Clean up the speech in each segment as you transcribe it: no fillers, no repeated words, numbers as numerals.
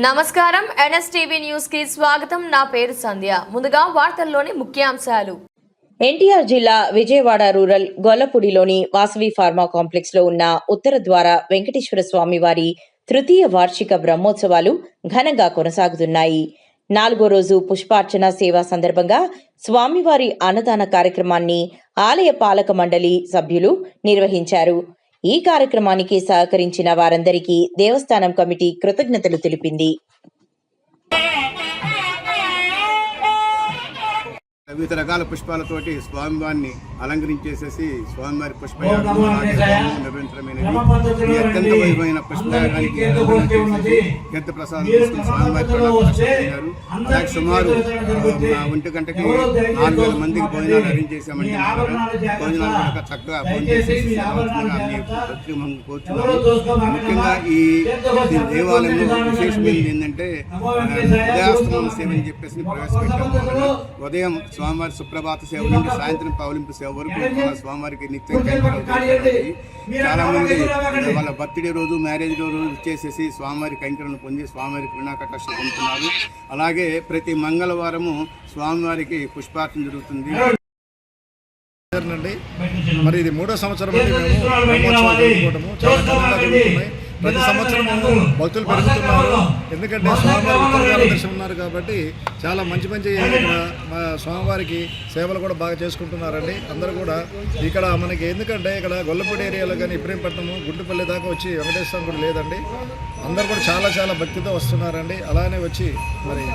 నమస్కారం NSTV news కి స్వాగతం। నా పేరు సంధ్య। ముందుగా వార్తల్లోని ముఖ్యాంశాలు। ఎన్టీఆర్ జిల్లా విజయవాడ రూరల్ గొల్లపూడిలోని వాసవి ఫార్మా కాంప్లెక్స్ లో ఉన్న ఉత్తర ద్వార వెంకటేశ్వర స్వామి వారి తృతీయ వార్షిక బ్రహ్మోత్సవాలు ఘనంగా కొనసాగుతున్నాయి। 4వ రోజు పుష్పార్చన సేవ సందర్భంగా స్వామివారి అన్నదాన కార్యక్రమాన్ని ఆలయ పాలక మండలి సభ్యులు నిర్వహించారు। ఈ కార్యక్రమానికి సహకరించిన వారందరికీ దేవస్థానం కమిటీ కృతజ్ఞతలు తెలిపింది। వివిధ రకాల పుష్పాలతోటి స్వామివారిని అలంకరించేసేసి స్వామివారి పుష్పయాగం నిర్వహించడమైనది। ఈ అత్యంత వైభవమైన పుష్పయాగానికి గంత ప్రసాదం తీసుకుని స్వామివారి ప్రణామాలు। అలాగే సుమారు 1 గంటకి 4,000 మందికి భోజనాలు అరేంజ్ చేశామంటే భోజనాలు చక్కగా భోజనం చేసేసి కోరుచున్నాము। ముఖ్యంగా ఈ దేవాలయంలో విశేషమైనది ఏంటంటే ఉదయాస్తమన సేవ అని చెప్పేసి ప్రవేశపెట్టాము। ఉదయం స్వామివారి సుప్రభాత సేవ నుండి సాయంత్రం పౌలింపు సేవ వరకు స్వామివారికి నిత్యం కైంకర్యాలు చాలా మంది వాళ్ళ బర్త్డే రోజు మ్యారేజ్ రోజు ఇచ్చేసేసి స్వామివారి కైంకర్యాలను పొంది స్వామివారికి వినాకటాక్షలు పొందుతున్నారు। అలాగే ప్రతి మంగళవారము స్వామివారికి పుష్పార్చన జరుగుతుంది। మరి ఇది 3వ సంవత్సరం మేము బ్రహ్మోత్సవాలు జరుపుకోవటము చాలా ఘనంగా జరుగుతున్నాయి। ప్రతి సంవత్సరం భక్తులు పెరుగుతున్నారు, ఎందుకంటే స్వామివారి ఉత్తర దర్శనం ఉన్నారు కాబట్టి చాలా మంచి ఇక్కడ స్వామివారికి సేవలు కూడా బాగా చేసుకుంటున్నారండి అందరూ కూడా। ఇక్కడ మనకి ఎందుకంటే ఇక్కడ గొల్లపూడి ఏరియాలో కానీ ఇబ్రహీంపట్నము గుంటుపల్లి దాకా వచ్చి వెంకటేశ్వరం కూడా లేదండి, అందరూ కూడా చాలా భక్తితో వస్తున్నారండి। అలానే వచ్చి మరి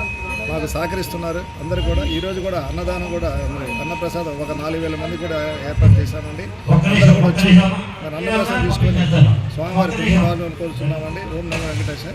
మాకు సహకరిస్తున్నారు అందరూ కూడా। ఈరోజు కూడా అన్నదానం కూడా మరి అన్నప్రసాదం ఒక 4,000 మంది కూడా ఏర్పాటు చేశామండి। అందరూ కూడా వచ్చి మరి అన్నప్రసాదం తీసుకొని స్వామివారి కుటుంబాలను కోరుతున్నామండి। ఓం నమో వెంకటేశ్వర।